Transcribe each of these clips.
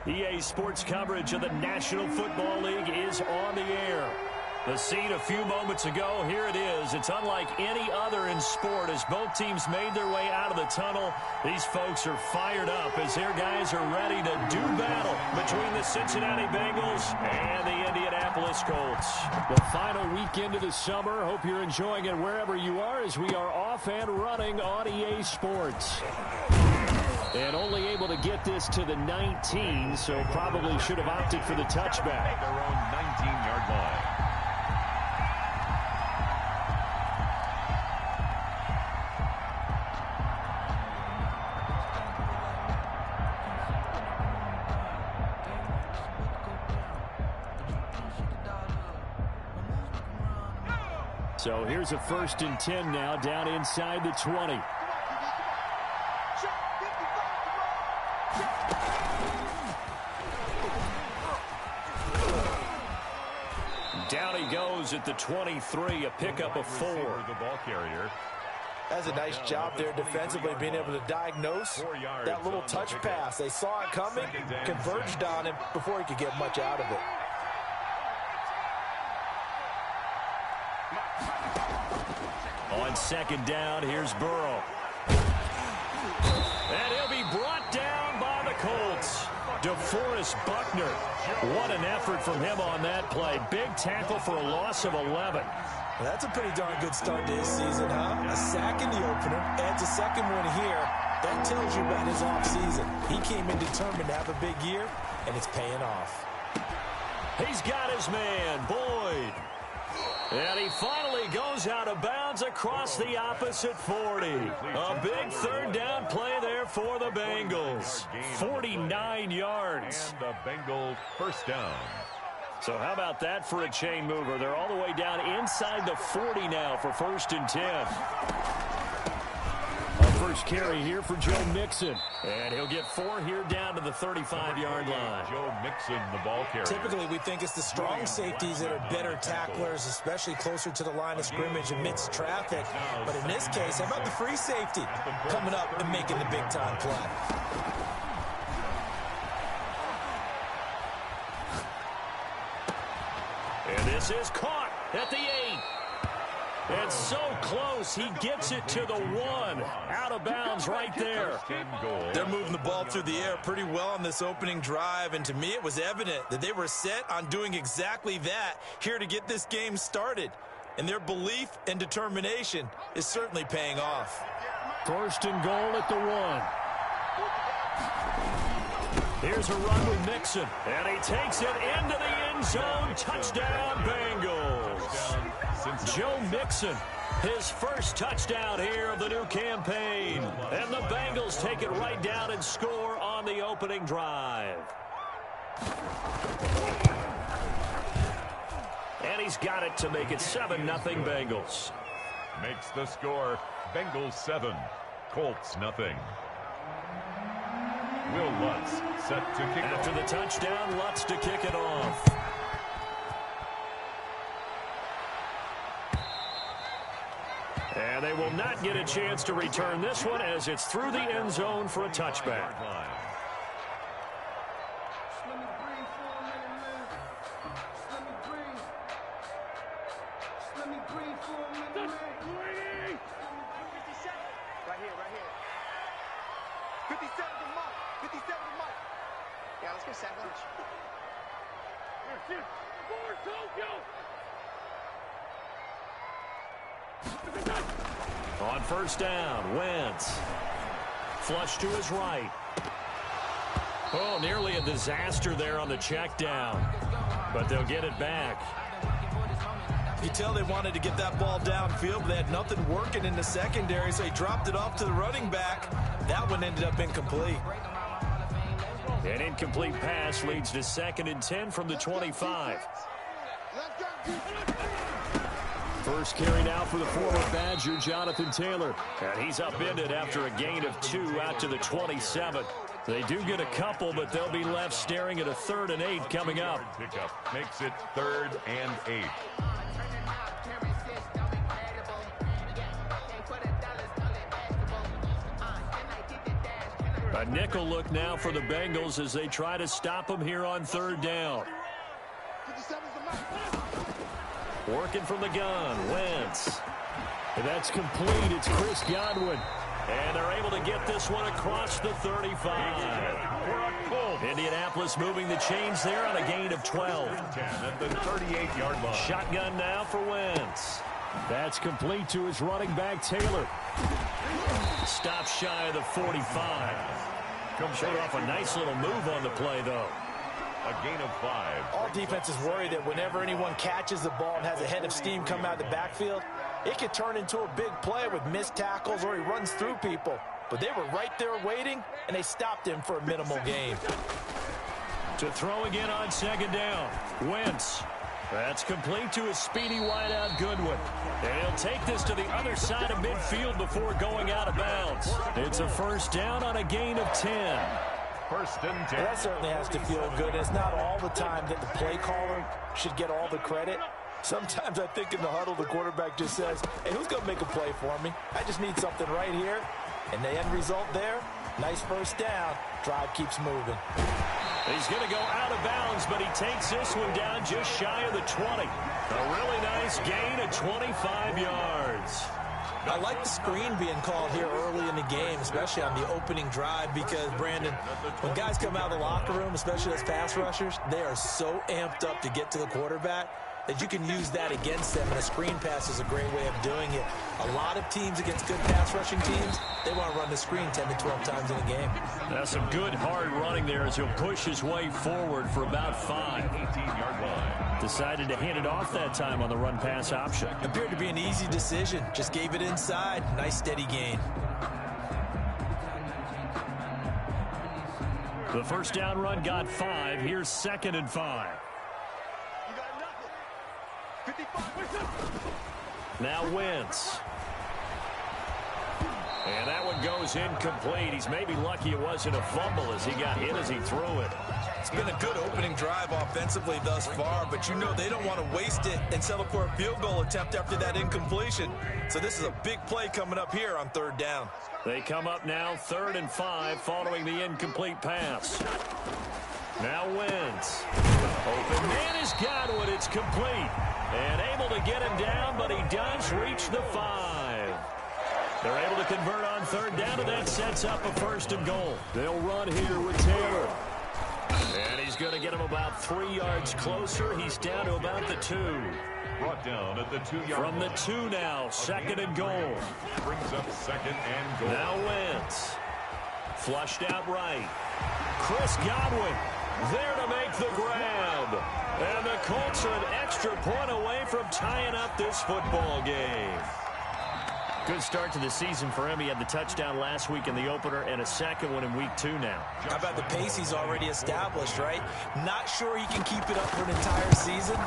EA Sports coverage of the National Football League is on the air. The scene a few moments ago, here it is. It's unlike any other in sport as both teams made their way out of the tunnel. These folks are fired up as their guys are ready to do battle between the Cincinnati Bengals and the Indianapolis Colts. The final weekend of the summer. Hope you're enjoying it wherever you are as we are off and running on EA Sports. And only able to get this to the 19, so probably should have opted for the touchback. Their own 19-yard line. So here's a 1st and 10 now down inside the 20. Down he goes at the 23, a pickup of 4. The ball carrier. That's a nice job there defensively, being able to diagnose that little touch pass. They saw it coming, converged on him before he could get much out of it. On 2nd down, here's Burrow. And he'll be brought down by the Colts. DeForest Buckner. What an effort from him on that play. Big tackle for a loss of 11. Well, that's a pretty darn good start to his season, huh? A sack in the opener, adds a second one here. That tells you about his offseason. He came in determined to have a big year, and it's paying off. He's got his man, Boyd. And he finally goes out of bounds across the opposite 40. A big 3rd down play there for the Bengals. 49 yards. And the Bengals 1st down. So how about that for a chain mover? They're all the way down inside the 40 now for 1st and 10. First carry here for Joe Mixon. And he'll get 4 here down to the 35-yard line. Joe Mixon, the ball carrier. Typically, we think it's the strong safeties that are better tacklers, especially closer to the line of scrimmage amidst traffic. But in this case, how about the free safety coming up and making the big-time play? And this is caught at the 8. And so close, he gets it to the 1. Out of bounds right there. They're moving the ball through the air pretty well on this opening drive, and to me it was evident that they were set on doing exactly that here to get this game started. And their belief and determination is certainly paying off. 1st and goal at the 1. Here's a run with Mixon, and he takes it into the end zone. Touchdown, Bengals. Joe Mixon, his 1st touchdown here of the new campaign. And the Bengals take it right down and score on the opening drive. And he's got it to make it 7-0 Bengals. Makes the score Bengals 7, Colts nothing. Will Lutz set to kick After off. the touchdown, Lutz to kick it off. And they will not get a chance to return this one as it's through the end zone for a touchback. On 1st down, Wentz. Flush to his right. Oh, nearly a disaster there on the check down. But they'll get it back. You can tell they wanted to get that ball downfield, but they had nothing working in the secondary, so he dropped it off to the running back. That one ended up incomplete. An incomplete pass leads to 2nd and 10 from the 25. 1st carry now for the former Badger, Jonathan Taylor. And he's upended after a gain of 2 out to the 27. They do get a couple, but they'll be left staring at a 3rd and 8 coming up. Pickup makes it 3rd and 8. A nickel look now for the Bengals as they try to stop him here on third down. Working from the gun, Wentz. And that's complete. It's Chris Godwin. And they're able to get this one across the 35. Indianapolis moving the chains there on a gain of 12. At the 38-yard line. Shotgun now for Wentz. That's complete to his running back, Taylor. Stop shy of the 45. Showed off a nice little move on the play, though. A gain of 5. All defenses worry that whenever anyone catches the ball and has a head of steam come out of the backfield, it could turn into a big play with missed tackles or he runs through people. But they were right there waiting, and they stopped him for a minimal gain. To throw again on second down. Wentz. That's complete to his speedy wideout, Goodwin. And he'll take this to the other side of midfield before going out of bounds. It's a first down on a gain of 10. First and 10. Well, that certainly has to feel good. It's not all the time that the play caller should get all the credit. Sometimes I think in the huddle, the quarterback just says, hey, who's going to make a play for me? I just need something right here. And the end result there, nice first down. Drive keeps moving. He's going to go out of bounds, but he takes this one down just shy of the 20. A really nice gain of 25 yards. I like the screen being called here early in the game, especially on the opening drive, because, Brandon, when guys come out of the locker room, especially as pass rushers, they are so amped up to get to the quarterback that you can use that against them, and a screen pass is a great way of doing it. A lot of teams against good pass rushing teams, they want to run the screen 10 to 12 times in a game. That's some good hard running there as he'll push his way forward for about 5. 18-yard line. Decided to hand it off that time on the run-pass option. Appeared to be an easy decision. Just gave it inside. Nice steady gain. The first down run got 5. Here's 2nd and 5. Now Wentz. And that one goes incomplete. He's maybe lucky it wasn't a fumble as he got hit as he threw it. It's been a good opening drive offensively thus far, but you know they don't want to waste it and settle for a field goal attempt after that incompletion. So this is a big play coming up here on third down. They come up now 3rd and 5 following the incomplete pass. Now Wentz. Open man is Godwin. It's complete. And able to get him down, but he does reach the 5. They're able to convert on third down, and that sets up a 1st and goal. They'll run here with Taylor. And he's going to get him about 3 yards closer. He's down to about the 2. Brought down at the 2-yard From the line. 2 now, 2nd and goal. Brings up 2nd and goal. Now Wentz. Flushed out right. Chris Godwin there to make the grab. And the Colts are an extra point away from tying up this football game. Good start to the season for him. He had the touchdown last week in the opener and a second one in week 2 now. How about the pace he's already established, right? Not sure he can keep it up for an entire season,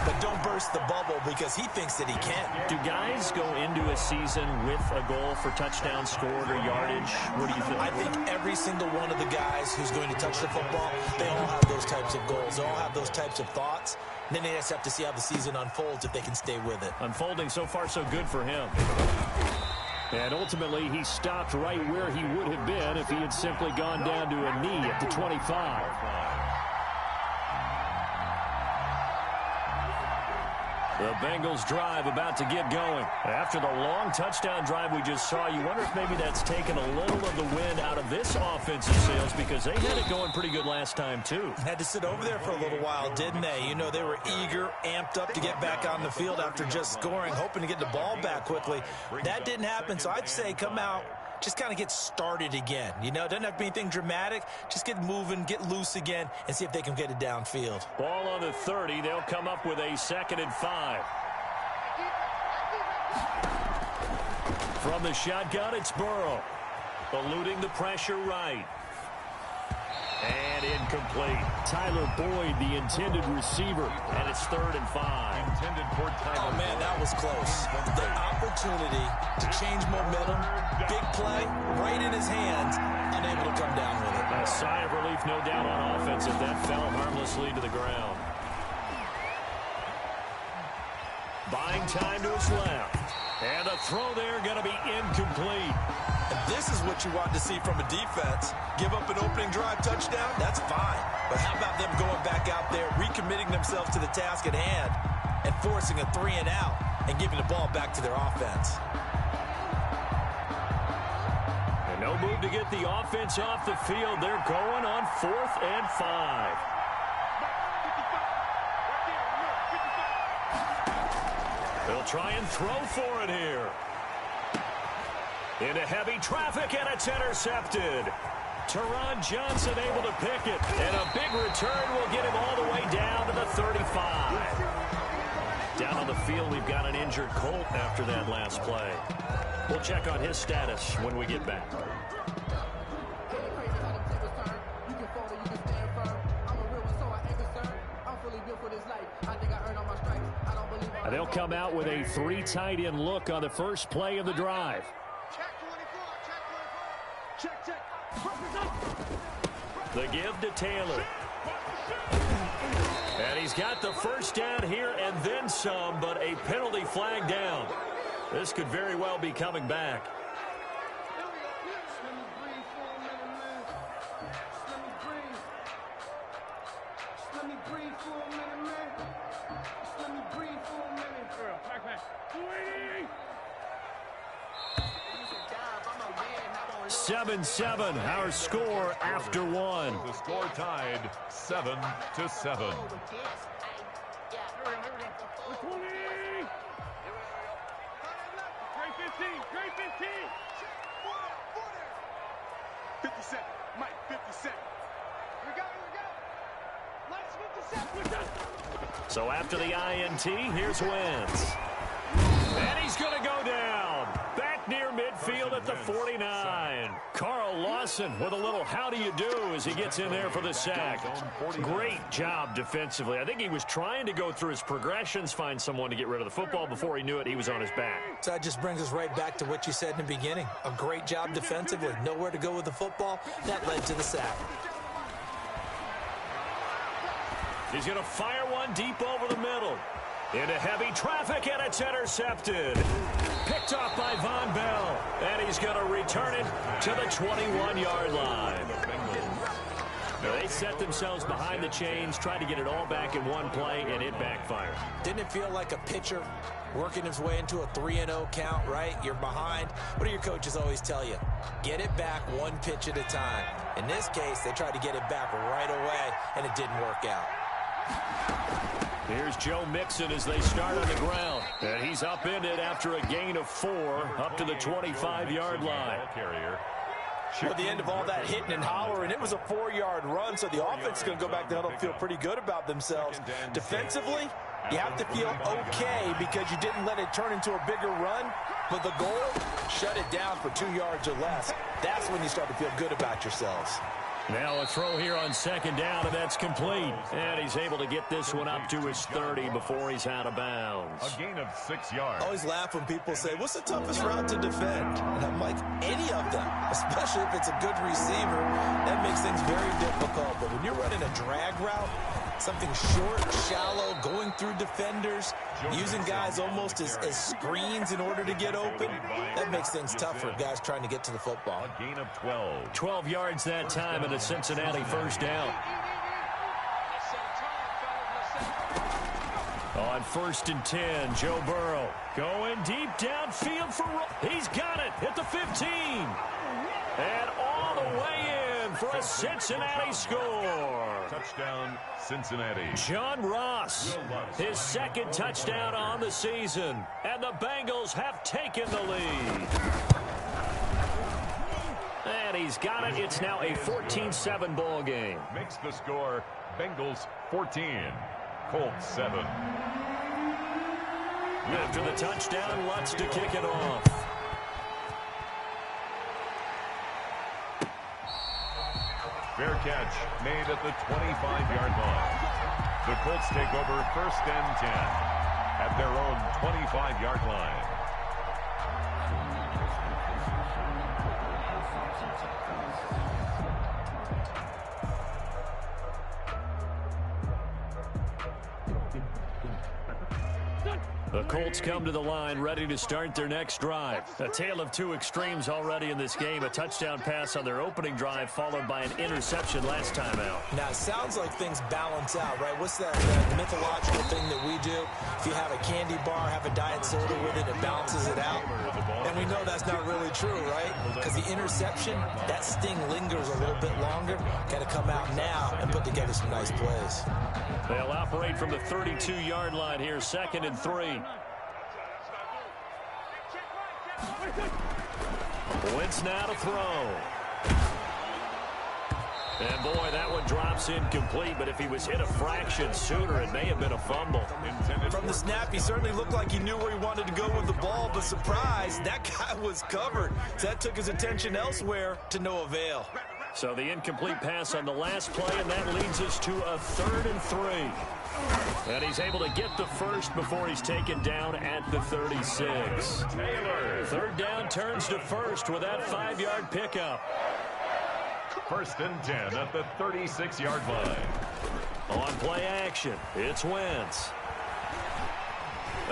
but don't burst the bubble because he thinks that he can. Do guys go into a season with a goal for touchdowns scored or yardage? What do you think? I think every single one of the guys who's going to touch the football, they all have those types of goals. They all have those types of thoughts. And then they just have to see how the season unfolds if they can stay with it. Unfolding so far so good for him. And ultimately, he stopped right where he would have been if he had simply gone down to a knee at the 25. The Bengals drive about to get going. After the long touchdown drive we just saw, you wonder if maybe that's taken a little of the wind out of this offensive sails because they had it going pretty good last time, too. Had to sit over there for a little while, didn't they? You know, they were eager, amped up to get back on the field after just scoring, hoping to get the ball back quickly. That didn't happen, so I'd say come out, just kind of get started again. You know, it doesn't have to be anything dramatic. Just get moving, get loose again, and see if they can get it downfield. Ball on the 30. They'll come up with a 2nd and 5. From the shotgun, it's Burrow. Eluding the pressure right. And incomplete. Tyler Boyd, the intended receiver, and it's 3rd and 5. Intended for Tyler. Oh, man, that was close. The opportunity to change momentum, big play, right in his hands, unable to come down with it. A sigh of relief, no doubt, on offense if that fell harmlessly to the ground. Buying time to his left. And the throw there going to be incomplete. And this is what you want to see from a defense. Give up an opening drive touchdown, that's fine. But how about them going back out there, recommitting themselves to the task at hand, and forcing a 3-and-out and giving the ball back to their offense. And no move to get the offense off the field. They're going on 4th and 5. They'll try and throw for it here. Into heavy traffic, and it's intercepted. Teron Johnson able to pick it, and a big return will get him all the way down to the 35. Down on the field, we've got an injured Colt after that last play. We'll check on his status when we get back. They'll come out with a 3 tight end look on the first play of the drive. The give to Taylor. And he's got the first down here and then some, but a penalty flag down. This could very well be coming back. Seven, our score after one. The score tied 7-7. So after the INT, here's Wentz. And he's going to go down. Back near midfield at the 49. Carl Lawson with a little how do you do as he gets in there for the sack. Great job defensively. I think he was trying to go through his progressions, find someone to get rid of the football. Before he knew it, he was on his back. So that just brings us right back to what you said in the beginning. A great job defensively. Nowhere to go with the football. That led to the sack. He's going to fire one deep over the middle. Into heavy traffic, and it's intercepted. Picked off by Von Bell. And he's going to return it to the 21-yard line. They set themselves behind the chains, tried to get it all back in one play, and it backfired. Didn't it feel like a pitcher working his way into a 3-0 count, right? You're behind. What do your coaches always tell you? Get it back one pitch at a time. In this case, they tried to get it back right away, and it didn't work out. Here's Joe Mixon as they start on the ground. And he's upended after a gain of 4 up to the 25-yard line. At the end of all that hitting and hollering, it was a 4-yard run, so the offense is going to go back to huddle, feel pretty good about themselves. Defensively, you have to feel okay because you didn't let it turn into a bigger run. But the goal, shut it down for 2 yards or less. That's when you start to feel good about yourselves. Now a throw here on second down, and that's complete. And he's able to get this one up to his 30 before he's out of bounds. A gain of 6 yards. I always laugh when people say, what's the toughest route to defend? And I'm like, any of them, especially if it's a good receiver. That makes things very difficult. But when you're running a drag route, something short, shallow, going through defenders, using guys almost as screens in order to get open, that makes things tough for guys trying to get to the football. A gain of 12. 12 yards that time and a Cincinnati first down. On 1st and 10, Joe Burrow going deep downfield for he's got it at the 15. And all the way in for a Cincinnati score. Touchdown, Cincinnati. John Ross, his second touchdown on the season. And the Bengals have taken the lead. And he's got it. It's now a 14-7 ball game. Makes the score Bengals 14, Colts 7. After the touchdown, Lutz to kick it off. Fair catch made at the 25-yard line. The Colts take over 1st and 10 at their own 25-yard line. The Colts come to the line ready to start their next drive. A tale of two extremes already in this game. A touchdown pass on their opening drive followed by an interception last time out. Now, it sounds like things balance out, right? What's that mythological thing that we do? If you have a candy bar, have a diet soda with it, it balances it out. And we know that's not really true, right? Because the interception, that sting lingers a little bit longer. Got to come out now and put together some nice plays. They'll operate from the 32-yard line here, 2nd and 3. Wentz now to throw. And boy, that one drops incomplete, but if he was hit a fraction sooner, it may have been a fumble. From the snap, he certainly looked like he knew where he wanted to go with the ball, but surprise, that guy was covered. So that took his attention elsewhere to no avail. So the incomplete pass on the last play, and that leads us to a 3rd and 3. And he's able to get the first before he's taken down at the 36. Third down turns to first with that 5-yard pickup. 1st and 10 at the 36-yard line. On play action, it's Wentz.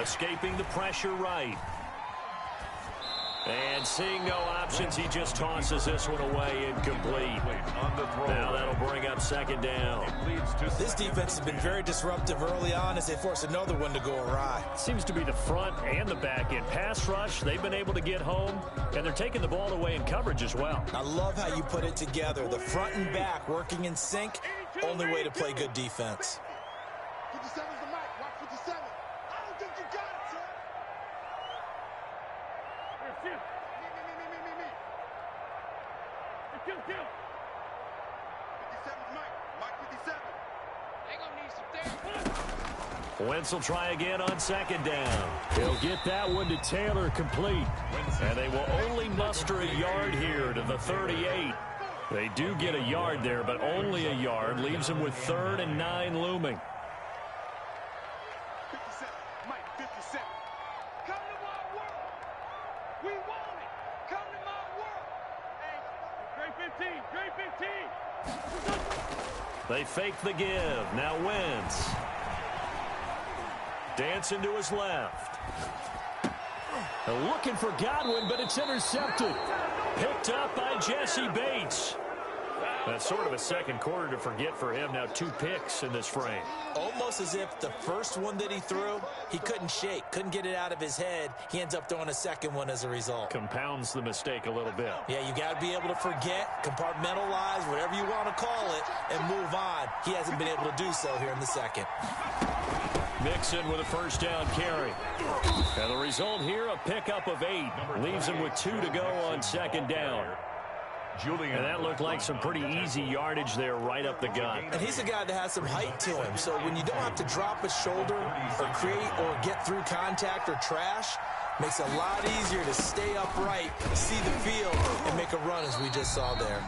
Escaping the pressure right. And seeing no options, he just tosses this one away incomplete. Now that'll bring up 2nd down. This defense has been very disruptive early on as they force another one to go awry. Seems to be the front and the back end. Pass rush, they've been able to get home, and they're taking the ball away in coverage as well. I love how you put it together. The front and back working in sync, only way to play good defense. 57's the mic. Watch 57. I don't think you got it, sir. Me. Kill. 57's mic. Mic 57. They gonna need some things. Wentz will try again on 2nd down. He'll get that one to Taylor complete. And they will only muster a yard here to the 38. They do get a yard there, but only a yard. Leaves them with 3rd and 9 looming. 57. Mic 57. Come to my world. We want it. Come to my world. Hey, Great 15. Great 15. They fake the give. Now Wentz. Dancing to his left. Looking for Godwin, but it's intercepted. Picked up by Jesse Bates. That's sort of a second quarter to forget for him. Now 2 picks in this frame. Almost as if the first one that he threw, he couldn't shake, couldn't get it out of his head. He ends up throwing a second one as a result. Compounds the mistake a little bit. Yeah, you got to be able to forget, compartmentalize, whatever you want to call it, and move on. He hasn't been able to do so here in the second. Mixon with a 1st down carry. And the result here, a pickup of 8. Leaves him with 2 to go on 2nd down. And that looked like some pretty easy yardage there right up the gut. And he's a guy that has some height to him. So when you don't have to drop a shoulder or create or get through contact or trash, makes it a lot easier to stay upright, see the field, and make a run as we just saw there.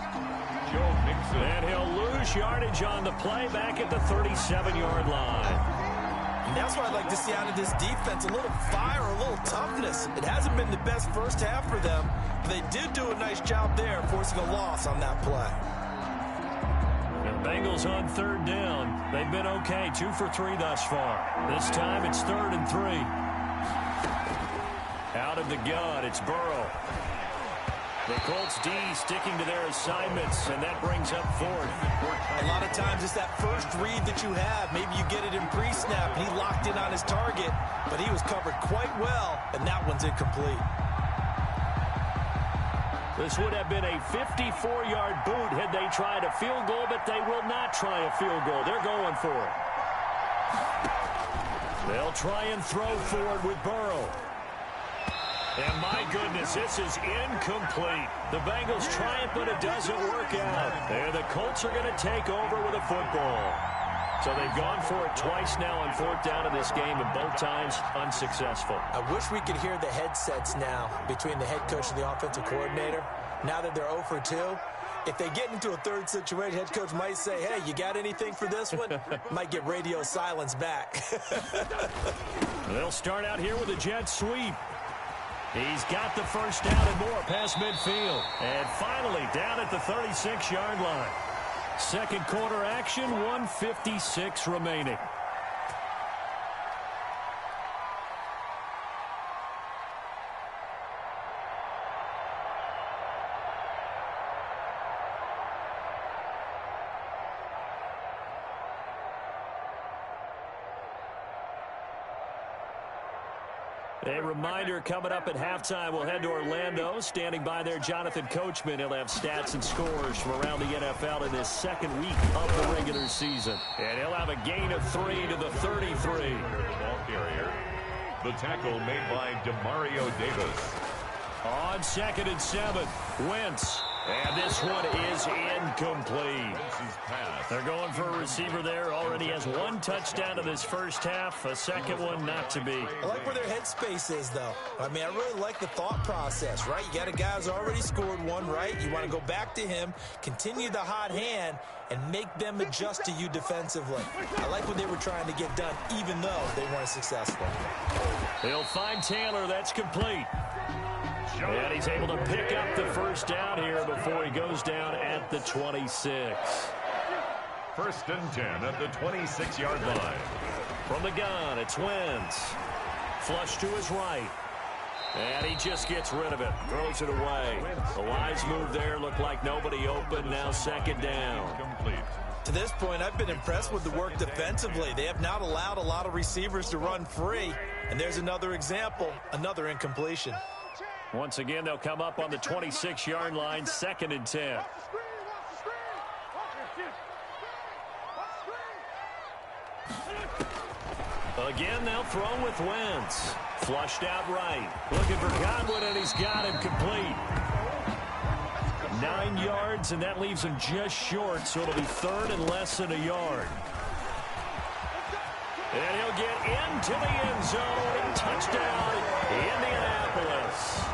And he'll lose yardage on the play back at the 37-yard line. And that's what I'd like to see out of this defense, a little fire, a little toughness. It hasn't been the best first half for them, but they did do a nice job there, forcing a loss on that play. And Bengals on 3rd down. They've been okay, 2 for 3 thus far. This time it's 3rd and 3. Out of the gun, it's Burrow. The Colts D sticking to their assignments, and that brings up 4th. A lot of times it's that first read that you have. Maybe you get it in pre-snap, and he locked in on his target, but he was covered quite well, and that one's incomplete. This would have been a 54-yard boot had they tried a field goal, but they will not try a field goal. They're going for it. They'll try and throw forward with Burrow. And my goodness, this is incomplete. The Bengals try it, but it doesn't work out. And the Colts are going to take over with a football. So they've gone for it twice now on 4th down in this game, and both times unsuccessful. I wish we could hear the headsets now between the head coach and the offensive coordinator. Now that they're 0 for 2, if they get into a third situation, head coach might say, hey, you got anything for this one? Might get radio silence back. They'll start out here with a jet sweep. He's got the 1st down and more past midfield. And finally down at the 36-yard line. Second quarter action, 1:56 remaining. A reminder, coming up at halftime, we'll head to Orlando. Standing by there, Jonathan Coachman. He'll have stats and scores from around the NFL in his second week of the regular season. And he'll have a gain of 3 to the 33. Ball carrier. The tackle made by Demario Davis. On 2nd and 7, Wentz. And this one is incomplete. They're going for a receiver there. Already has 1 touchdown in this first half. A second one not to be. I like where their headspace is, though. I mean, I really like the thought process, right? You got a guy who's already scored one, right? You want to go back to him, continue the hot hand, and make them adjust to you defensively. I like what they were trying to get done, even though they weren't successful. He'll find Taylor. That's complete. And he's able to pick up the first down here before he goes down at the 26. 1st and 10 at the 26-yard line. From the gun, it's Wentz. Flush to his right. And he just gets rid of it. Throws it away. The lines move there. Look like nobody open. Now 2nd down. Complete. To this point, I've been impressed with the work defensively. They have not allowed a lot of receivers to run free. And there's another example, another incompletion. Once again, they'll come up on the 26-yard line, 2nd and 10. Again, they'll throw with Wentz. Flushed out right. Looking for Godwin, and he's got him complete. 9 yards, and that leaves him just short, so it'll be 3rd and less than a yard. And he'll get into the end zone. Touchdown, Indianapolis.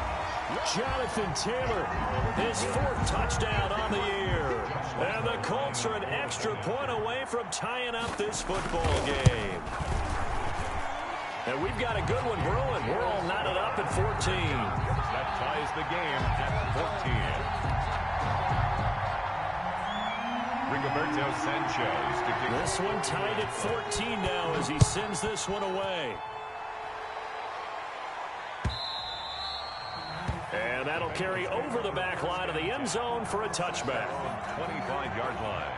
Jonathan Taylor, his 4th touchdown on the year. And the Colts are an extra point away from tying up this football game. And we've got a good one brewing. We're all knotted up at 14. That ties the game at 14. Rigoberto Sanchez to kick. This one tied at 14 now as he sends this one away. And that'll carry over the back line of the end zone for a touchback. 25-yard line.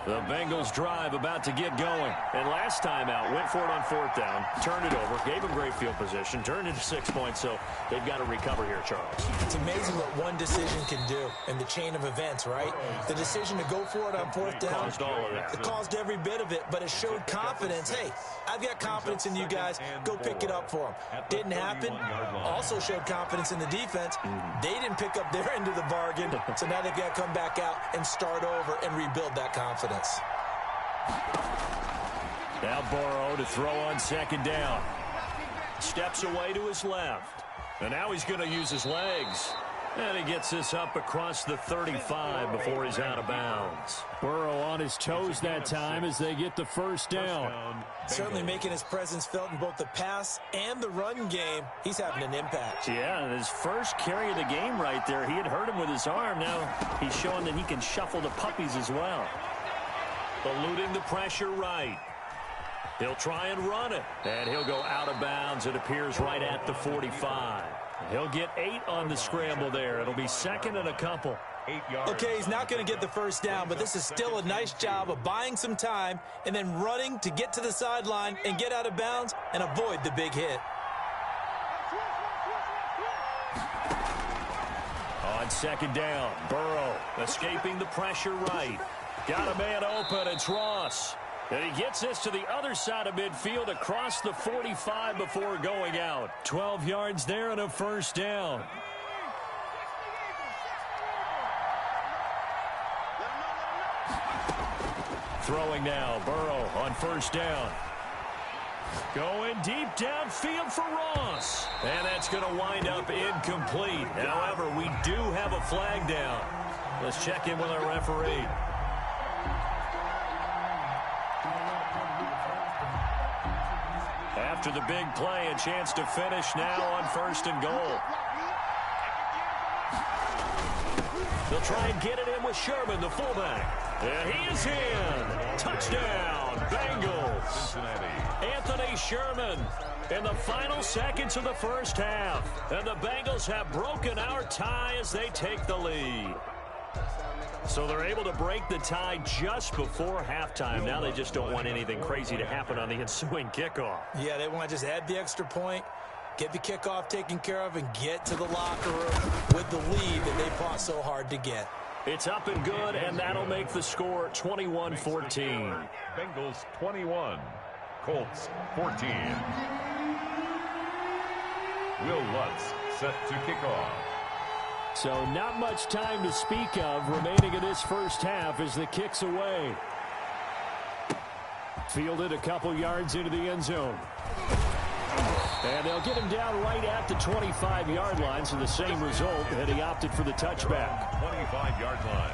The Bengals drive about to get going. And last time out, went for it on 4th down, turned it over, gave them great field position, turned it to 6 points, so they've got to recover here, Charles. It's amazing what one decision can do in the chain of events, right? The decision to go for it on 4th down. Caused all of that. It caused every bit of it, but it showed confidence. Hey, I've got confidence in you guys. Go pick it up for them. Didn't happen. Also showed confidence in the defense. They didn't pick up their end of the bargain, so now they've got to come back out and start over and rebuild that confidence. Now Burrow to throw on 2nd down. Steps away to his left. And now he's going to use his legs. And he gets this up across the 35 before he's out of bounds. Burrow on his toes that time as they get the first down. Certainly making his presence felt in both the pass and the run game. He's having an impact. Yeah, and his first carry of the game right there, he had hurt him with his arm. Now he's showing that he can shuffle the puppies as well. Eluding the pressure right. He'll try and run it. And he'll go out of bounds. It appears right at the 45. He'll get 8 on the scramble there. It'll be 2nd and a couple. 8 yards. Okay, he's not going to get the first down, but this is still a nice job of buying some time and then running to get to the sideline and get out of bounds and avoid the big hit. On 2nd down, Burrow escaping the pressure right. Got a man open. It's Ross. And he gets this to the other side of midfield across the 45 before going out. 12 yards there and a first down. Throwing now, Burrow on 1st down. Going deep downfield for Ross. And that's going to wind up incomplete. However, we do have a flag down. Let's check in with our referee. After the big play, a chance to finish now on 1st and goal. They'll try and get it in with Sherman, the fullback. And he is in. Touchdown, Bengals. Cincinnati. Anthony Sherman in the final seconds of the first half. And the Bengals have broken our tie as they take the lead. So they're able to break the tie just before halftime. Now they just don't want anything crazy to happen on the ensuing kickoff. Yeah, they want to just add the extra point, get the kickoff taken care of, and get to the locker room with the lead that they fought so hard to get. It's up and good, and that'll make the score 21-14. Bengals 21, Colts 14. Will Lutz set to kick off. So not much time to speak of remaining in this first half as the kick's away. Fielded a couple yards into the end zone. And they'll get him down right at the 25-yard line, so the same result, and he opted for the touchback. 25-yard line.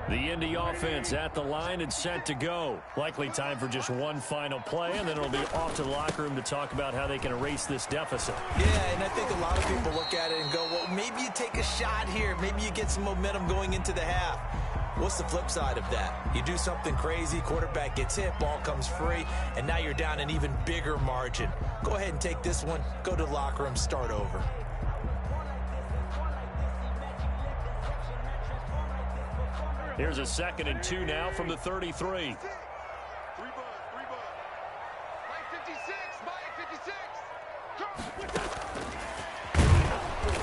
The Indy offense at the line and set to go. Likely time for just one final play, and then it'll be off to the locker room to talk about how they can erase this deficit. Yeah, and I think a lot of people look at it and go, well, maybe you take a shot here. Maybe you get some momentum going into the half. What's the flip side of that? You do something crazy, quarterback gets hit, ball comes free, and now you're down an even bigger margin. Go ahead and take this one, go to the locker room, start over. Here's a 2nd and 2 now from the 33. Three bud. Mike 56.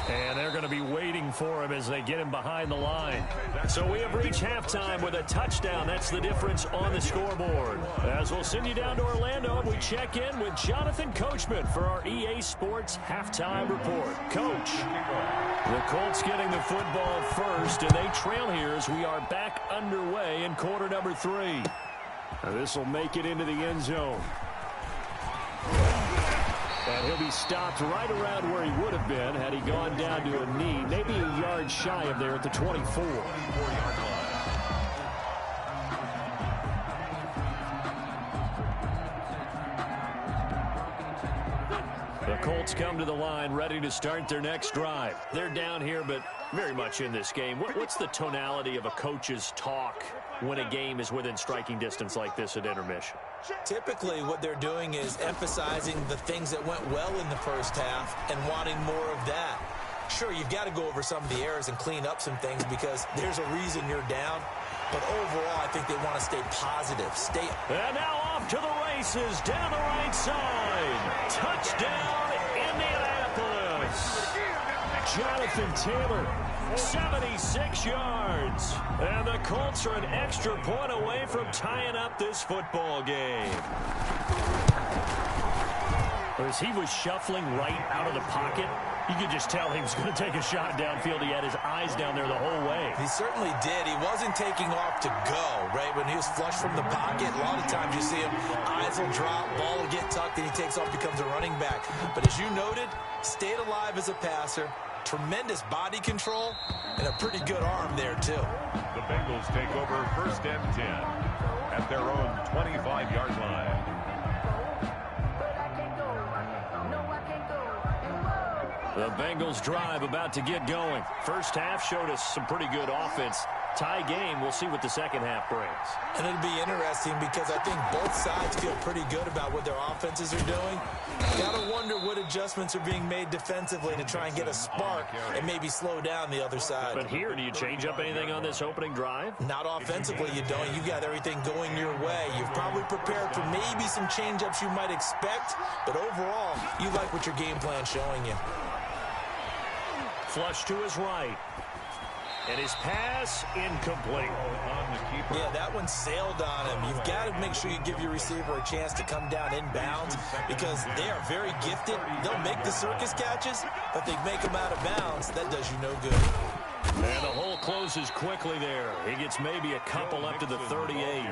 And they're going to be waiting for him as they get him behind the line. So we have reached halftime with a touchdown. That's the difference on the scoreboard. As we'll send you down to Orlando, we check in with Jonathan Coachman for our EA Sports Halftime Report. Coach, the Colts getting the football first, and they trail here as we are back underway in quarter number 3. This will make it into the end zone. And he'll be stopped right around where he would have been had he gone down to a knee, maybe a yard shy of there at the 24. The Colts come to the line ready to start their next drive. They're down here, but very much in this game. What's the tonality of a coach's talk when a game is within striking distance like this at intermission? Typically, what they're doing is emphasizing the things that went well in the first half and wanting more of that. Sure, you've got to go over some of the errors and clean up some things because there's a reason you're down. But overall, I think they want to stay positive. And now off to the races down the right side. Touchdown, Indianapolis. Jonathan Taylor, 76 yards. And the Colts are an extra point away from tying up this football game. As he was shuffling right out of the pocket, you could just tell he was going to take a shot downfield. He had his eyes down there the whole way. He certainly did. He wasn't taking off to go, right? When he was flushed from the pocket, a lot of times you see him, eyes will drop, ball will get tucked, and he takes off, becomes a running back. But as you noted, stayed alive as a passer, tremendous body control, and a pretty good arm there, too. The Bengals take over 1st and 10 at their own 25-yard line. The Bengals drive about to get going. First half showed us some pretty good offense. Tie game, we'll see what the second half brings. And it'll be interesting because I think both sides feel pretty good about what their offenses are doing. Got to wonder what adjustments are being made defensively to try and get a spark and maybe slow down the other side. But here, do you change up anything on this opening drive? Not offensively, you don't. You got everything going your way. You've probably prepared for maybe some change-ups you might expect, but overall, you like what your game plan's showing you. Flush to his right. And his pass incomplete. Yeah, that one sailed on him. You've got to make sure you give your receiver a chance to come down inbounds because they are very gifted. They'll make the circus catches, but they make them out of bounds. That does you no good. And the hole closes quickly there. He gets maybe a couple up to the 38.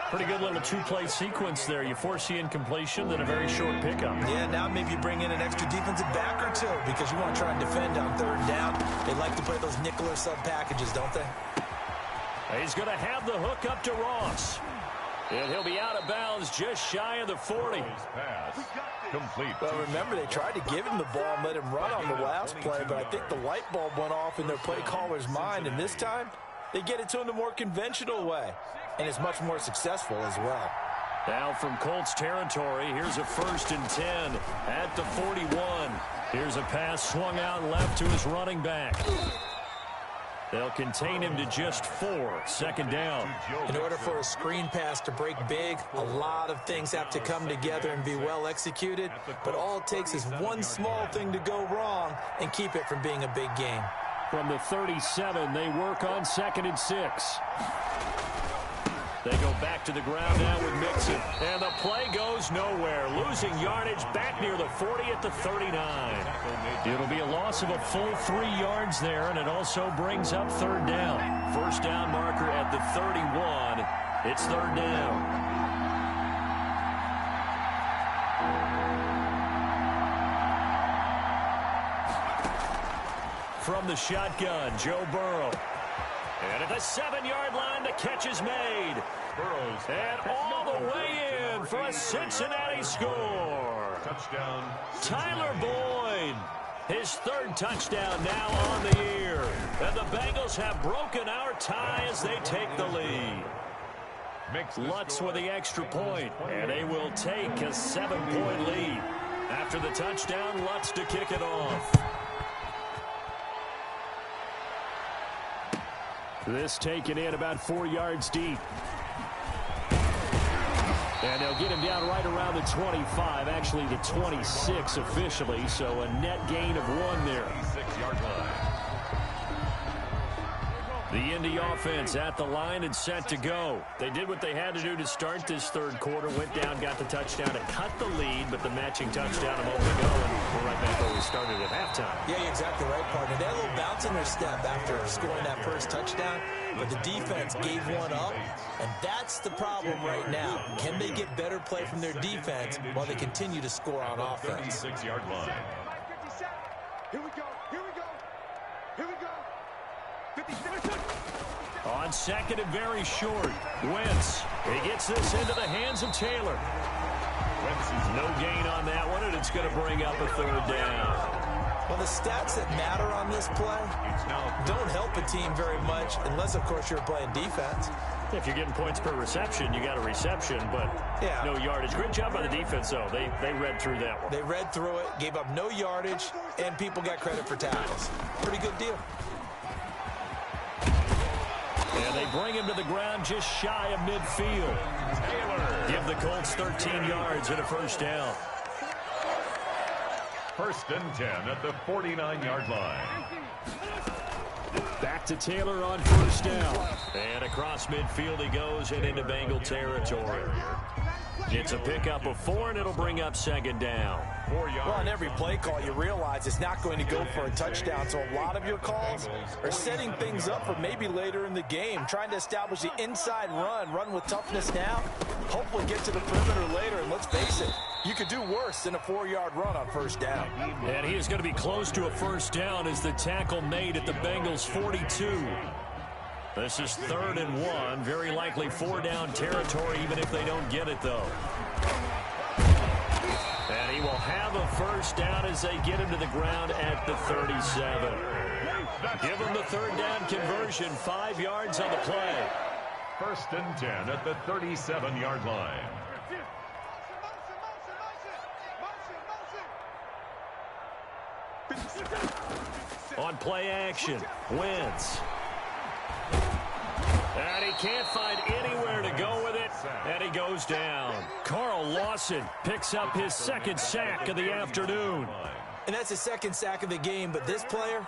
Pretty good little two-play sequence there. You force the incompletion, then a very short pickup. Yeah, now maybe you bring in an extra defensive back or two because you want to try and defend on 3rd down. They like to play those nickel or sub packages, don't they? He's going to have the hook up to Ross. And he'll be out of bounds just shy of the 40. Pass complete. Well, remember, they tried to give him the ball and let him run on the last play, but I think the light bulb went off in their play caller's mind, and this time they get it to him the more conventional way, and it's much more successful as well. Now from Colts territory, here's a 1st and 10 at the 41. Here's a pass swung out left to his running back. They'll contain him to just 4. 2nd down. In order for a screen pass to break big, a lot of things have to come together and be well executed, but all it takes is one small thing to go wrong and keep it from being a big game. From the 37, they work on 2nd and 6. They go back to the ground now with Mixon. And the play goes nowhere. Losing yardage back near the 40 at the 39. It'll be a loss of a full 3 yards there, and it also brings up 3rd down. 1st down marker at the 31. It's 3rd down. From the shotgun, Joe Burrow. And at the 7-yard line, the catch is made. Burrows. And all the way in for a Cincinnati score. Touchdown. Tyler Boyd. His 3rd touchdown now on the year. And the Bengals have broken our tie as they take the lead. Lutz with the extra point, and they will take a 7-point lead. After the touchdown, Lutz to kick it off. This taken in about 4 yards deep. And they'll get him down right around the 25, actually the 26 officially, so a net gain of 1 there. 6-yard line. The Indy offense at the line and set to go. They did what they had to do to start this 3rd quarter, went down, got the touchdown to cut the lead, but the matching touchdown a moment ago, and we're right back where we started at halftime. Yeah, you're exactly right, partner. They had a little bounce in their step after scoring that first touchdown, but the defense gave one up, and that's the problem right now. Can they get better play from their defense while they continue to score on offense? 36-yard line. Here we go. Here we go. Here we go. 57. On 2nd and very short, Wentz. He gets this into the hands of Taylor. Wentz is no gain on that one, and it's going to bring up a 3rd down. Well, the stats that matter on this play don't help a team very much unless, of course, you're playing defense. If you're getting points per reception, you got a reception, but no yardage. Great job by the defense, though. They read through that one. They read through it, gave up no yardage, and people got credit for tackles. Pretty good deal. And they bring him to the ground just shy of midfield. Taylor. Give the Colts 13 yards and a 1st down. 1st and 10 at the 49-yard line. Back to Taylor on 1st down. And across midfield he goes and into Bengal territory. It's a pickup of 4, and it'll bring up 2nd down. 4 yards. Well, on every play call, you realize it's not going to go for a touchdown, so a lot of your calls are setting things up for maybe later in the game, trying to establish the inside run with toughness now, hopefully get to the perimeter later, and let's face it, you could do worse than a 4-yard run on 1st down. And he is going to be close to a 1st down as the tackle made at the Bengals 42. This is 3rd and 1. Very likely 4-down territory, even if they don't get it, though. And he will have a 1st down as they get him to the ground at the 37. Give him the 3rd down conversion. 5 yards on the play. 1st and 10 at the 37-yard line. On play action, Wentz. And he can't find anywhere to go with it, and he goes down. Carl Lawson picks up his 2nd sack of the afternoon. And that's his 2nd sack of the game, but this player,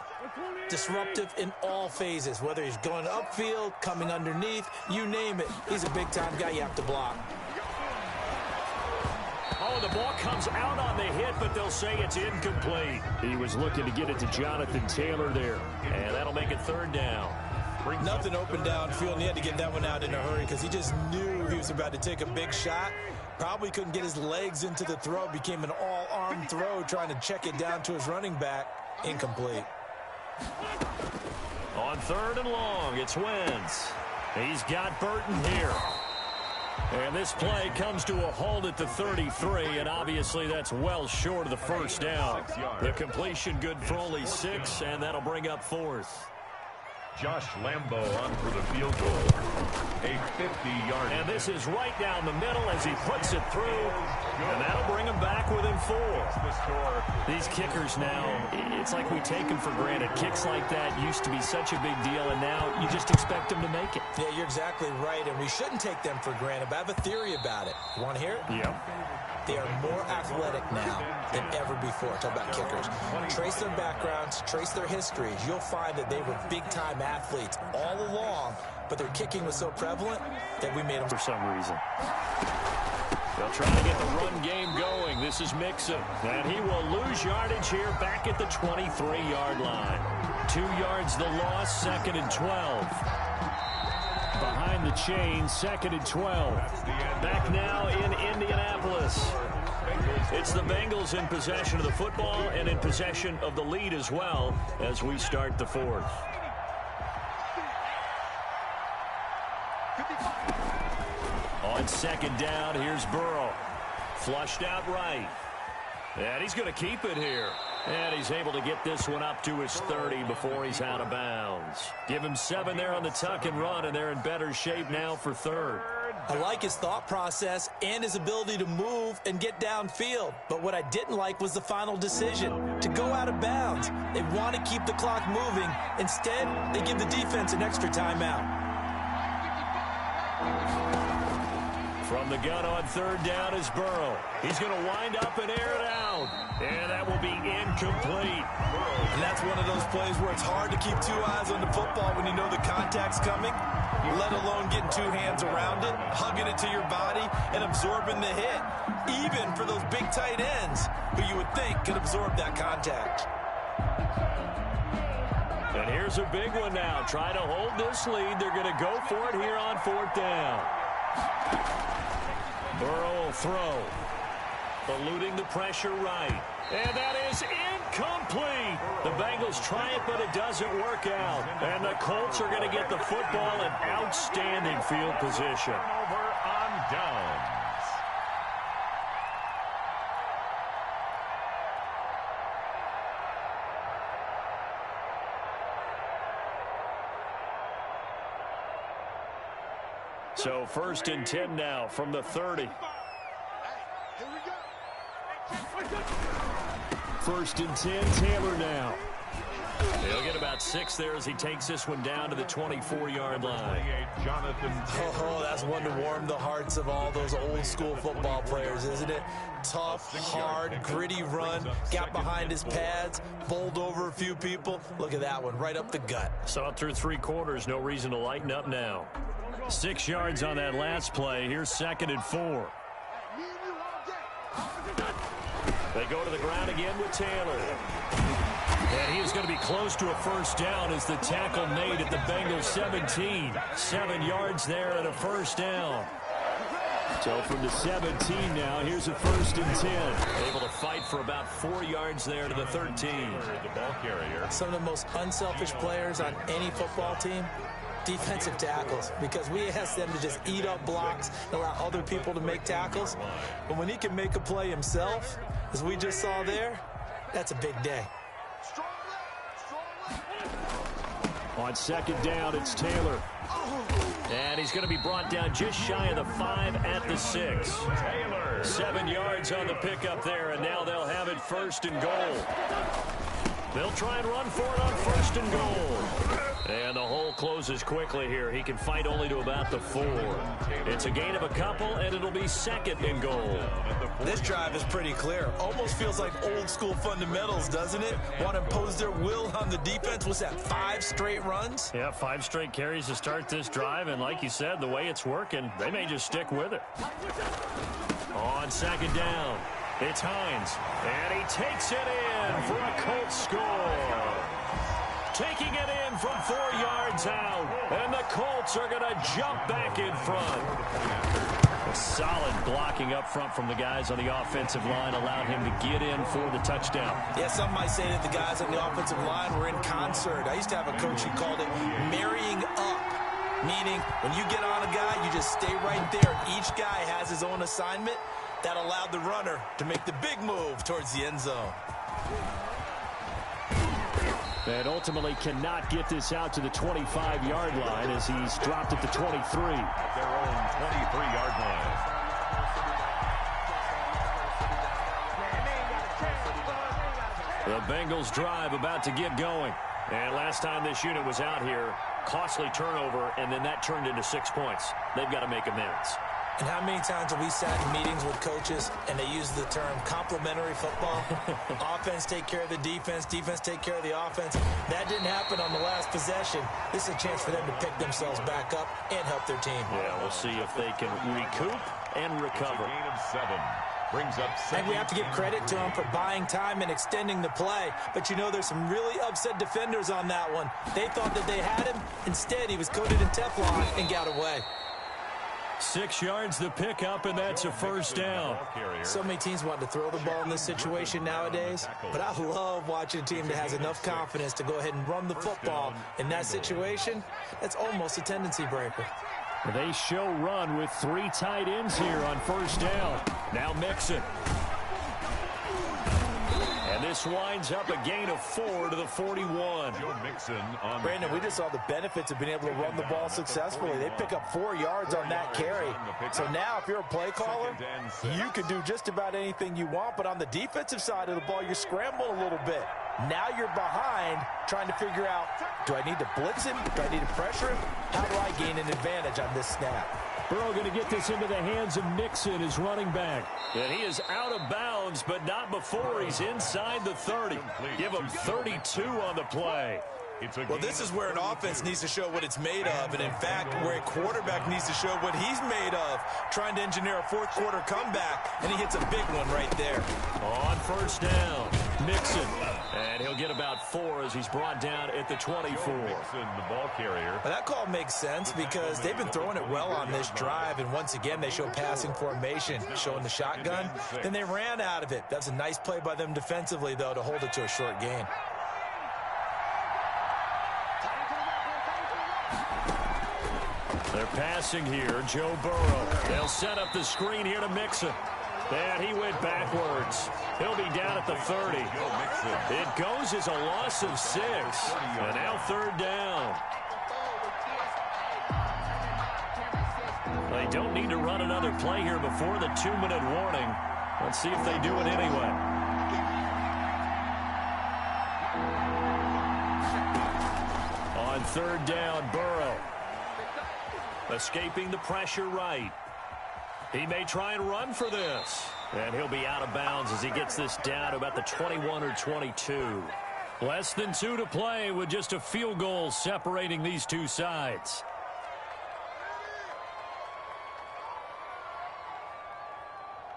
disruptive in all phases, whether he's going upfield, coming underneath, you name it. He's a big-time guy you have to block. Oh, the ball comes out on the hit, but they'll say it's incomplete. He was looking to get it to Jonathan Taylor there, and that'll make it 3rd down. Nothing open downfield, and he had to get that one out in a hurry because he just knew he was about to take a big shot. Probably couldn't get his legs into the throw. Became an all-arm throw, trying to check it down to his running back. Incomplete. On 3rd and long, it's Wentz. He's got Burton here. And this play comes to a halt at the 33, and obviously that's well short of the first down. The completion good for only 6, and that'll bring up 4th. Josh Lambo on for the field goal. A 50-yard. And this is right down the middle as he puts it through. And that'll bring him back within 4. These kickers now, it's like we take them for granted. Kicks like that used to be such a big deal, and now you just expect them to make it. Yeah, you're exactly right, and we shouldn't take them for granted, but I have a theory about it. You want to hear it? Yep. They are more athletic now than ever before. Talk about kickers. Trace their backgrounds, trace their histories. You'll find that they were big-time athletes all along, but their kicking was so prevalent that we made them for some reason. They'll try to get the run game going. This is Mixon, and he will lose yardage here back at the 23-yard line. 2 yards the loss, 2nd and 12. Behind the chain, 2nd and 12. Back now in Indianapolis. It's the Bengals in possession of the football and in possession of the lead as well as we start the 4th. On 2nd down, here's Burrow. Flushed out right. And he's going to keep it here. And he's able to get this one up to his 30 before he's out of bounds. Give him 7 there on the tuck and run, and they're in better shape now for 3rd. I like his thought process and his ability to move and get downfield. But what I didn't like was the final decision, to go out of bounds. They want to keep the clock moving. Instead, they give the defense an extra timeout. From the gun on 3rd down is Burrow. He's going to wind up and air it out. And that will be incomplete. And that's one of those plays where it's hard to keep 2 eyes on the football when you know the contact's coming, let alone getting 2 hands around it, hugging it to your body, and absorbing the hit, even for those big tight ends who you would think could absorb that contact. And here's a big one now. Try to hold this lead. They're going to go for it here on 4th down. Burrow will throw. Eluding the pressure right. And that is incomplete. The Bengals try it, but it doesn't work out. And the Colts are going to get the football in outstanding field position. Over on downs. So 1st and 10 now from the 30. 1st and 10, Taylor now. He'll get about 6 there as he takes this one down to the 24-yard line. Oh, that's one to warm the hearts of all those old-school football players, isn't it? Tough, hard, gritty run, got behind his pads, bowled over a few people. Look at that one, right up the gut. Saw it through 3 quarters, no reason to lighten up now. 6 yards on that last play. Here's 2nd and 4. They go to the ground again with Taylor. And he is going to be close to a first down as the tackle made at the Bengals 17. 7 yards there and a first down. So from the 17 now, here's a 1st and 10. Able to fight for about 4 yards there to the 13. The ball carrier. Some of the most unselfish players on any football team, defensive tackles, because we ask them to just eat up blocks and allow other people to make tackles. But when he can make a play himself, as we just saw there, that's a big day. On 2nd down, it's Taylor. And he's going to be brought down just shy of the 5 at the 6. Taylor. 7 yards on the pickup there, and now they'll have it 1st and goal. They'll try and run for it on 1st and goal. And the hole closes quickly here. He can fight only to about the 4. It's a gain of a couple, and it'll be 2nd and goal. This drive is pretty clear. Almost feels like old-school fundamentals, doesn't it? Want to impose their will on the defense. What's that, 5 straight runs? Yeah, 5 straight carries to start this drive, and like you said, the way it's working, they may just stick with it. On 2nd down, it's Hines, and he takes it in for a Colts score. Taking it in from 4 yards out, and the Colts are going to jump back in front. A solid blocking up front from the guys on the offensive line allowed him to get in for the touchdown. Yeah, some might say that the guys on the offensive line were in concert. I used to have a coach who called it marrying up. meaning when you get on a guy, you just stay right there. Each guy has his own assignment. That allowed the runner to make the big move towards the end zone. And ultimately cannot get this out to the 25-yard line as he's dropped at the 23. At their own 23-yard line. The Bengals drive about to get going. And last time this unit was out here, costly turnover, and then that turned into 6 points. They've got to make amends. And how many times have we sat in meetings with coaches and they use the term complementary football? Offense take care of the defense, defense take care of the offense. That didn't happen on the last possession. This is a chance for them to pick themselves back up and help their team. Yeah, we'll see if they can recoup and recover. It's a gain of 7. Brings up 7. And we have to give credit to him for buying time and extending the play. But you know, there's some really upset defenders on that one. They thought that they had him. Instead, he was coated in Teflon and got away. 6 yards the pickup, and that's a first down. So many teams want to throw the ball in this situation nowadays, but I love watching a team that has enough confidence to go ahead and run the football. In that situation, that's almost a tendency breaker. They show run with 3 tight ends here on first down. Now Mixon. And this winds up a gain of 4 to the 41. Joe Mixon on Brandon, we just saw the benefits of being able to run the ball successfully. They pick up 4 yards on that carry. So now if you're a play caller, you can do just about anything you want. But on the defensive side of the ball, you're scrambling a little bit. Now you're behind trying to figure out, do I need to blitz him? Do I need to pressure him? How do I gain an advantage on this snap? Burrow going to get this into the hands of Mixon, his running back. And he is out of bounds, but not before he's inside the 30. Give him 32 on the play. Well, this is where an offense needs to show what it's made of, and in fact, where a quarterback needs to show what he's made of, trying to engineer a fourth-quarter comeback, and he hits a big one right there. On first down, Mixon, and he'll get about 4 as he's brought down at the 24. Mixon, the ball carrier. Well, that call makes sense because they've been throwing it well on this drive, and once again, they show passing formation, showing the shotgun. Then they ran out of it. That's a nice play by them defensively, though, to hold it to a short gain. They're passing here, Joe Burrow. They'll set up the screen here to Mixon. And he went backwards. He'll be down at the 30. It goes as a loss of 6. And now third down. They don't need to run another play here before the 2-minute warning. Let's see if they do it anyway. On third down, Burrow. Escaping the pressure right. He may try and run for this. And he'll be out of bounds as he gets this down to about the 21 or 22. Less than 2 to play with just a field goal separating these two sides.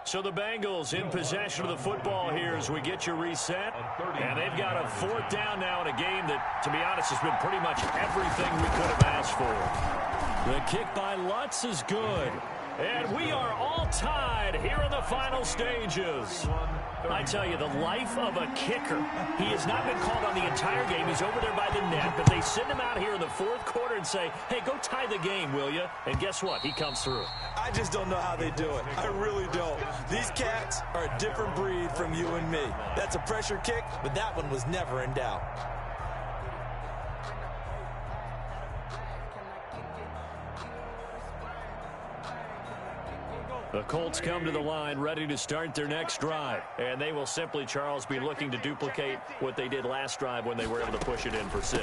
So the Bengals in possession of the football here as we get you reset. And they've got a 4th down now in a game that, to be honest, has been pretty much everything we could have asked for. The kick by Lutz is good. And we are all tied here in the final stages. I tell you, the life of a kicker. He has not been called on the entire game. He's over there by the net. But they send him out here in the 4th quarter and say, hey, go tie the game, will you? And guess what? He comes through. I just don't know how they do it. I really don't. These cats are a different breed from you and me. That's a pressure kick, but that one was never in doubt. The Colts come to the line ready to start their next drive. And they will simply, Charles, be looking to duplicate what they did last drive when they were able to push it in for 6.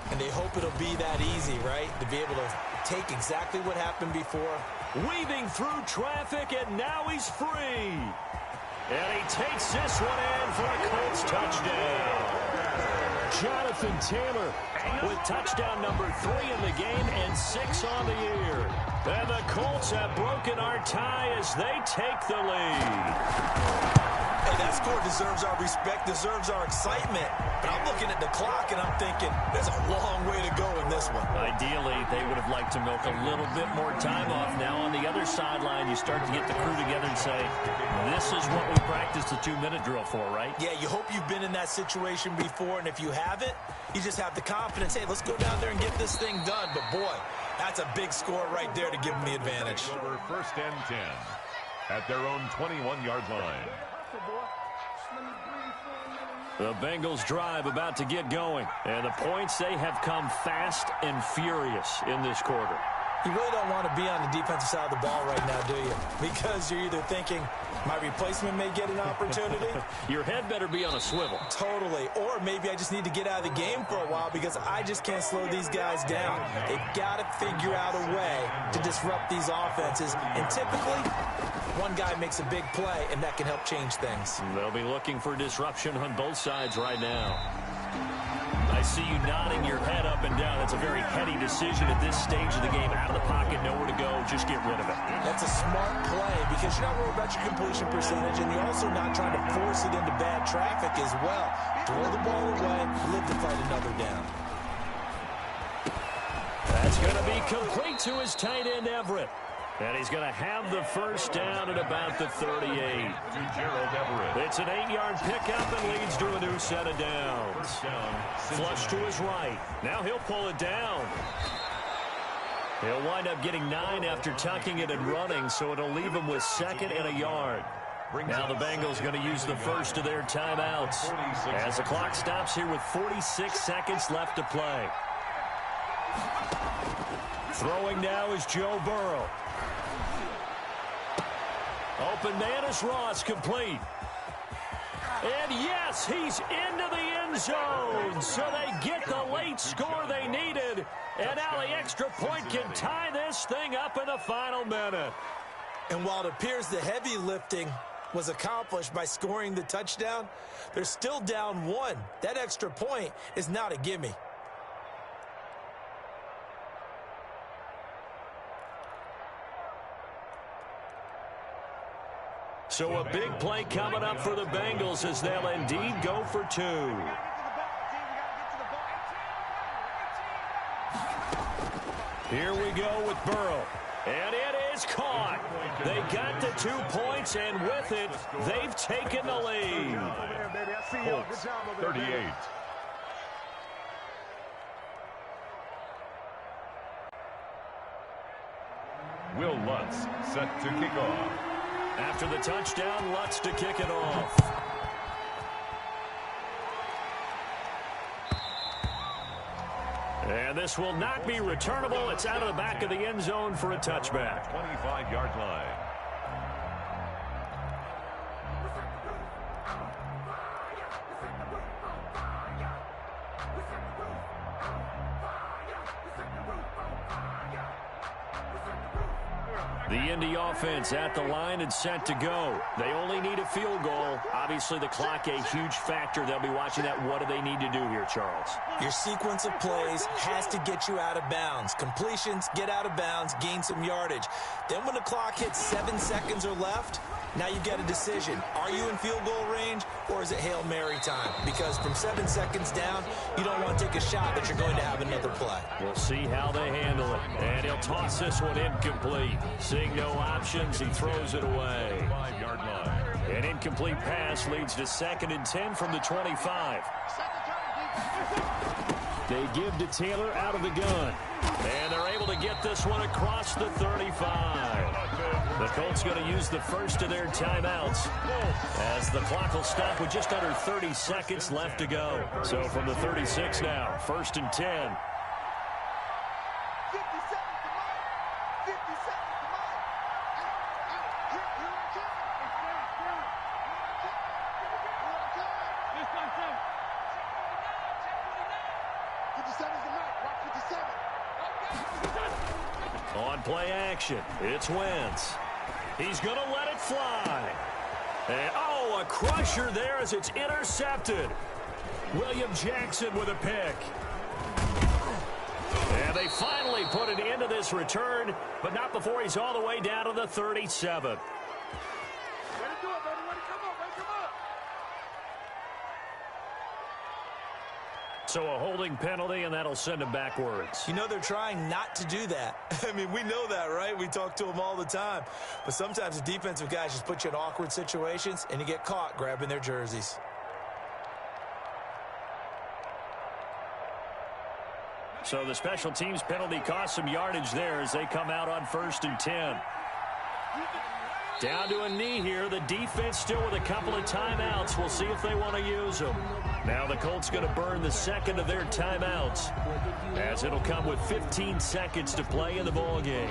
And they hope it'll be that easy, right? To be able to take exactly what happened before. Weaving through traffic, and now he's free. And he takes this one in for a Colts touchdown. Jonathan Taylor with touchdown number 3 in the game and 6 on the year. And the Colts have broken our tie as they take the lead. Hey, that score deserves our respect, deserves our excitement. But I'm looking at the clock and I'm thinking, there's a long way to go in this one. Ideally, they would have liked to milk a little bit more time off. Now on the other sideline, you start to get the crew together and say, this is what we practiced the 2-minute drill for, right? Yeah, you hope you've been in that situation before, and if you haven't, you just have the confidence, hey, let's go down there and get this thing done. But boy, That's a big score right there to give them the advantage. Over first and 10 at their own 21-yard line. The Bengals drive about to get going. And the points, they have come fast and furious in this quarter. You really don't want to be on the defensive side of the ball right now, do you? Because you're either thinking, my replacement may get an opportunity. Your head better be on a swivel. Totally. Or maybe I just need to get out of the game for a while because I just can't slow these guys down. They've got to figure out a way to disrupt these offenses. And typically, one guy makes a big play, and that can help change things. They'll be looking for disruption on both sides right now. I see you nodding your head up and down. That's a very heady decision at this stage of the game. Out of the pocket, nowhere to go. Just get rid of it. That's a smart play because you're not worried about your completion percentage, and you're also not trying to force it into bad traffic as well. Throw the ball away, live to fight another down. That's going to be complete to his tight end, Everett. And he's going to have the first down at about the 38. It's an 8-yard pickup and leads to a new set of downs. Flush to his right. Now he'll pull it down. He'll wind up getting 9 after tucking it and running, so it'll leave him with 2nd and a yard. Now the Bengals going to use the first of their timeouts as the clock stops here with 46 seconds left to play. Throwing now is Joe Burrow. Open man is Ross, complete. And yes, he's into the end zone. So they get the late score they needed. And now the extra point can tie this thing up in the final minute. And while it appears the heavy lifting was accomplished by scoring the touchdown, they're still down 1. That extra point is not a gimme. So a big play coming up for the Bengals as they'll indeed go for 2. Here we go with Burrow. And it is caught. They got the 2 points, and with it, they've taken the lead. Colts, 38. Will Lutz set to kick off. After the touchdown, Lutz to kick it off. And this will not be returnable. It's out of the back of the end zone for a touchback. 25-yard line. The Indy offense at the line and set to go. They only need a field goal. Obviously, the clock a huge factor. They'll be watching that. What do they need to do here, Charles? Your sequence of plays has to get you out of bounds. Completions, get out of bounds, gain some yardage. Then when the clock hits 7 seconds or left, now you get a decision. Are you in field goal range, or is it Hail Mary time? Because from 7 seconds down, you don't want to take a shot that you're going to have another play. We'll see how they handle it. And he'll toss this one incomplete. Seeing no options, he throws it away. 5-yard line. An incomplete pass leads to 2nd and 10 from the 25. They give to Taylor out of the gun. And they're able to get this one across the 35. The Colts going to use the first of their timeouts as the clock will stop with just under 30 seconds left to go. So from the 36 now, 1st and 10. On play action, it's Wentz. He's going to let it fly. And, oh, a crusher there as it's intercepted. William Jackson with a pick. And they finally put an end to this return, but not before he's all the way down to the 37. So a holding penalty, and that'll send him backwards. You know they're trying not to do that. I mean, we know that, right? We talk to them all the time. But sometimes the defensive guys just put you in awkward situations, and you get caught grabbing their jerseys. So the special teams penalty cost some yardage there as they come out on 1st and 10. Down to a knee here. The defense still with a couple of timeouts. We'll see if they want to use them. Now the Colts going to burn the second of their timeouts, as it'll come with 15 seconds to play in the ball game.